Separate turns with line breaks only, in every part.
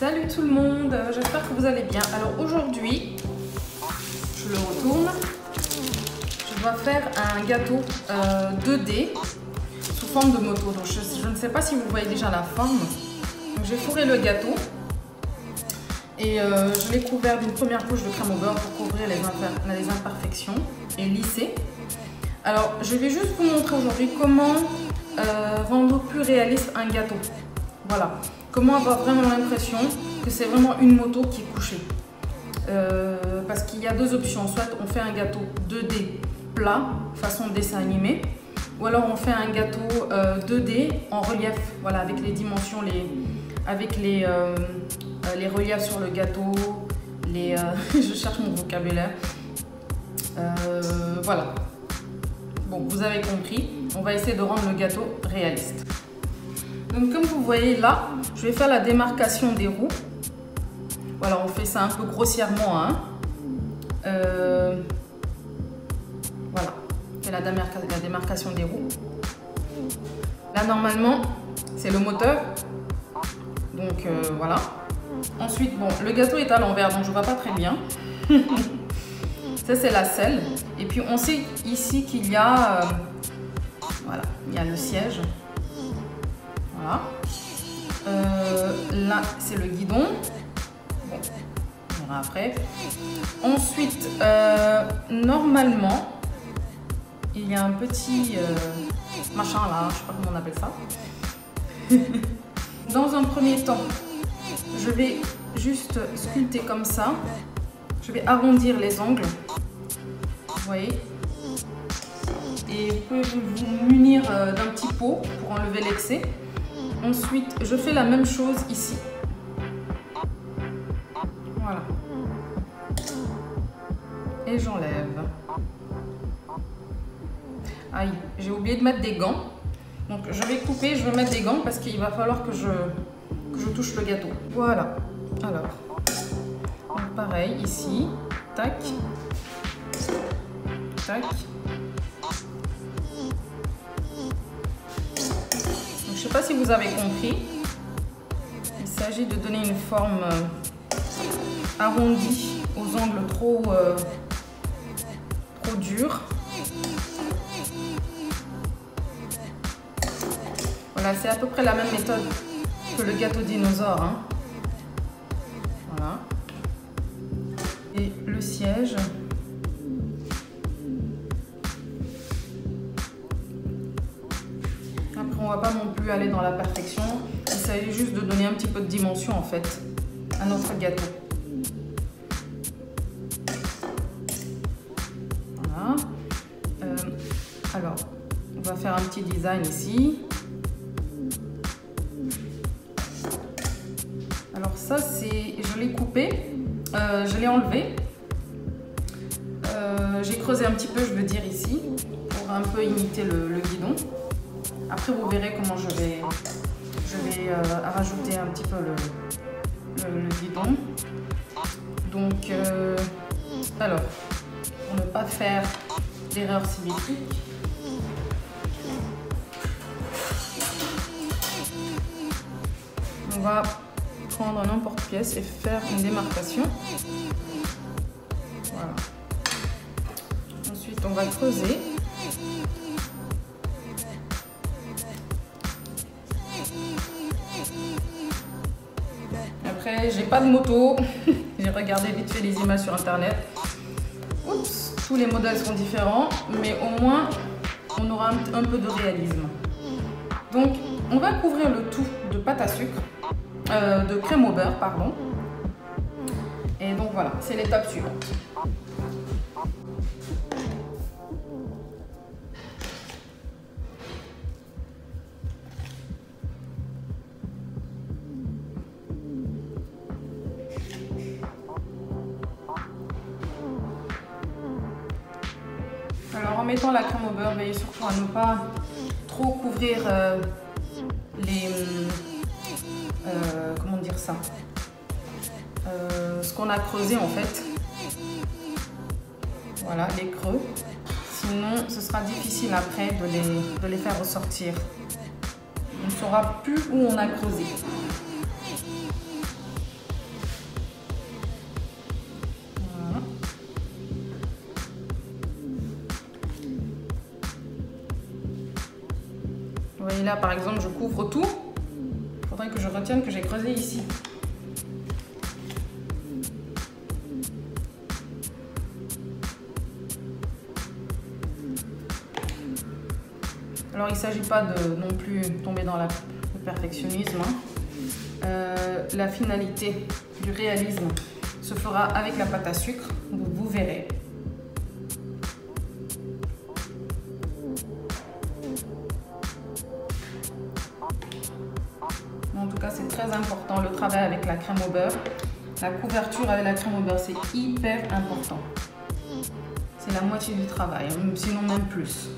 Salut tout le monde, j'espère que vous allez bien. Alors aujourd'hui, je le retourne, je dois faire un gâteau 2D sous forme de moto. Donc je ne sais pas si vous voyez déjà la forme. Donc j'ai fourré le gâteau et je l'ai couvert d'une première couche de crème au beurre pour couvrir les imperfections et lisser. Alors je vais juste vous montrer aujourd'hui comment rendre plus réaliste un gâteau. Voilà. Comment avoir vraiment l'impression que c'est vraiment une moto qui est couchée. Parce qu'il y a deux options. Soit on fait un gâteau 2D plat, façon dessin animé, ou alors on fait un gâteau 2D en relief, voilà, avec les dimensions, avec les reliefs sur le gâteau, je cherche mon vocabulaire. Voilà. Bon, vous avez compris, on va essayer de rendre le gâteau réaliste. Donc comme vous voyez là, je vais faire la démarcation des roues. Voilà, on fait ça un peu grossièrement. Hein. Voilà, c'est la démarcation des roues. Là normalement, c'est le moteur. Donc voilà. Ensuite, bon, le gâteau est à l'envers, donc je ne vois pas très bien. Ça c'est la selle. Et puis on sait ici qu'il y a, voilà, il y a le siège. Voilà. Là, c'est le guidon. Bon, on verra après. Ensuite, normalement, il y a un petit machin là, je sais pas comment on appelle ça. Dans un premier temps, je vais juste sculpter comme ça. Je vais arrondir les angles. Vous voyez? Et vous pouvez vous munir d'un petit pot pour enlever l'excès. Ensuite, je fais la même chose ici. Voilà. Et j'enlève. Aïe, j'ai oublié de mettre des gants. Donc je vais couper, je vais mettre des gants parce qu'il va falloir que je touche le gâteau. Voilà. Alors, donc pareil, ici. Tac. Tac. Je ne sais pas si vous avez compris, il s'agit de donner une forme arrondie aux angles trop durs. Voilà, c'est à peu près la même méthode que le gâteau dinosaure. Hein. Voilà. Et le siège. On va pas non plus aller dans la perfection, il s'agit juste de donner un petit peu de dimension en fait à notre gâteau. Voilà. Alors, on va faire un petit design ici. Alors ça c'est, je l'ai coupé, je l'ai enlevé. J'ai creusé un petit peu, je veux dire ici, pour un peu imiter le guidon. Après, vous verrez comment je vais rajouter un petit peu le guidon. Donc, alors, pour ne pas faire d'erreur symétrique, on va prendre n'importe pièce et faire une démarcation. Voilà. Ensuite, on va creuser. Après, j'ai pas de moto, j'ai regardé vite fait les images sur internet. Oups, tous les modèles sont différents, mais au moins on aura un peu de réalisme. Donc, on va couvrir le tout de pâte à sucre, de crème au beurre, pardon. Et donc voilà, c'est l'étape suivante. Alors en mettant la crème au beurre, veillez surtout à ne pas trop couvrir comment dire ça, ce qu'on a creusé en fait. Voilà, les creux. Sinon, ce sera difficile après de les faire ressortir. On ne saura plus où on a creusé. Vous voyez là, par exemple, je couvre tout. Il faudrait que je retienne que j'ai creusé ici. Alors, il ne s'agit pas de non plus tomber dans le perfectionnisme. La finalité du réalisme se fera avec la pâte à sucre, donc vous verrez. En tout cas, c'est très important le travail avec la crème au beurre. La couverture avec la crème au beurre, c'est hyper important. C'est la moitié du travail, sinon même plus.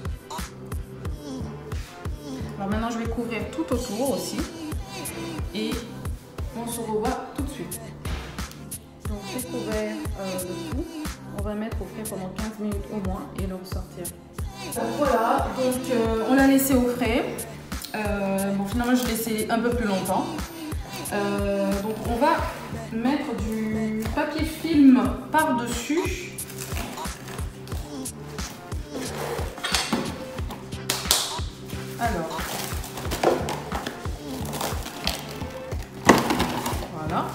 Alors maintenant, je vais couvrir tout autour aussi. Et on se revoit tout de suite. Donc j'ai couvert le tout. On va mettre au frais pendant 15 minutes au moins et le ressortir. Voilà, donc on l'a laissé au frais. Bon, finalement, je l'ai laissé un peu plus longtemps. Donc on va mettre du papier film par-dessus. Alors, voilà,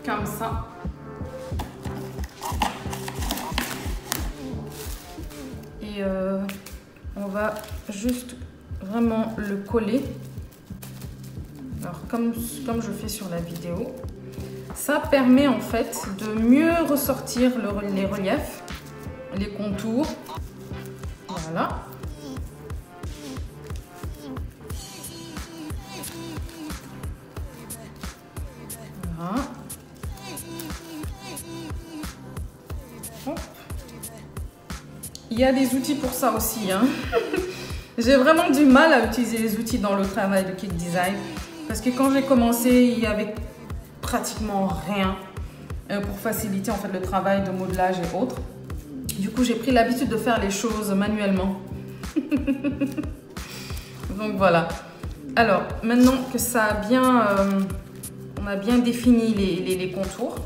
comme ça. Et on va juste vraiment le coller. Alors comme je fais sur la vidéo, ça permet en fait de mieux ressortir les reliefs, les contours. Voilà. Voilà. Hop. Il y a des outils pour ça aussi, hein. J'ai vraiment du mal à utiliser les outils dans le travail de Cake Design parce que quand j'ai commencé, il y avait pratiquement rien pour faciliter en fait le travail de modelage et autres. Du coup, j'ai pris l'habitude de faire les choses manuellement. Donc voilà. Alors, maintenant que ça a bien, on a bien défini les contours,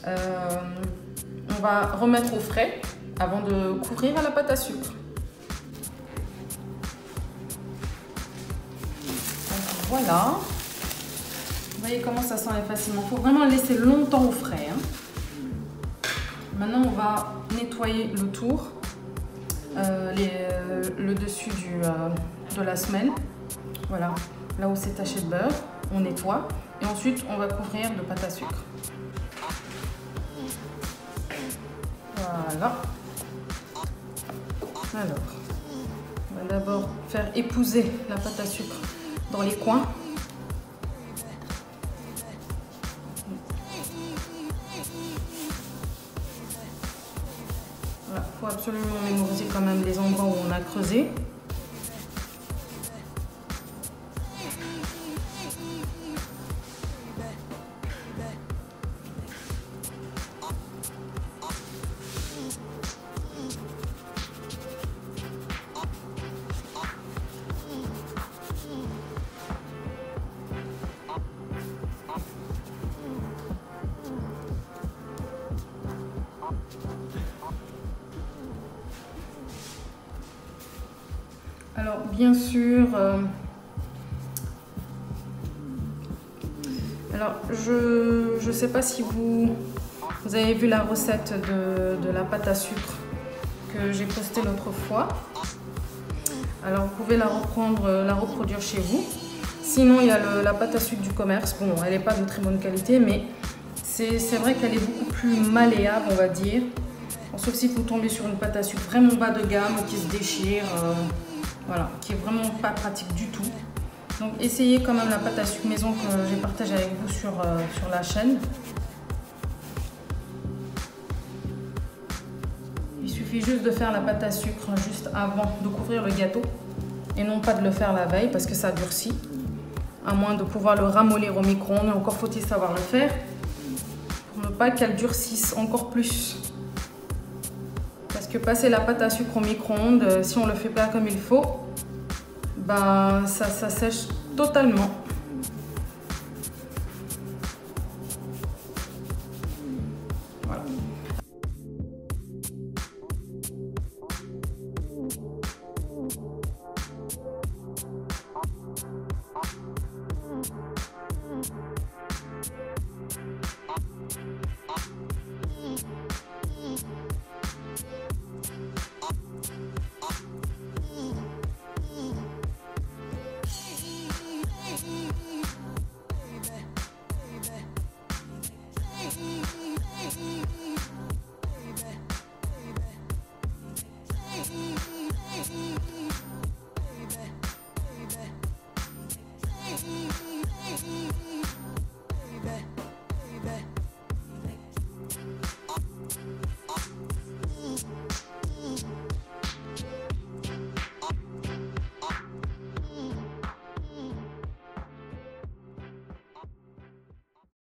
on va remettre au frais avant de couvrir à la pâte à sucre. Voilà, vous voyez comment ça s'enlève facilement. Il faut vraiment le laisser longtemps au frais, hein. Maintenant, on va nettoyer le tour, le dessus de la semelle. Voilà, là où c'est taché de beurre, on nettoie. Et ensuite, on va couvrir de pâte à sucre. Voilà. Alors, on va d'abord faire épouser la pâte à sucre dans les coins. Voilà, il faut absolument mémoriser quand même les endroits où on a creusé. Alors bien sûr, alors je sais pas si vous avez vu la recette de la pâte à sucre que j'ai postée l'autre fois. Alors vous pouvez la reproduire chez vous. Sinon il y a la pâte à sucre du commerce. Bon, elle n'est pas de très bonne qualité, mais c'est vrai qu'elle est beaucoup plus malléable, on va dire. Bon, sauf si vous tombez sur une pâte à sucre vraiment bas de gamme qui se déchire. Voilà, qui est vraiment pas pratique du tout. Donc essayez quand même la pâte à sucre maison que j'ai partagée avec vous sur la chaîne. Il suffit juste de faire la pâte à sucre juste avant de couvrir le gâteau et non pas de le faire la veille parce que ça durcit. À moins de pouvoir le ramollir au micro-ondes, encore faut-il savoir le faire pour ne pas qu'elle durcisse encore plus. Parce que passer la pâte à sucre au micro-ondes, si on ne le fait pas comme il faut, ben ça sèche totalement.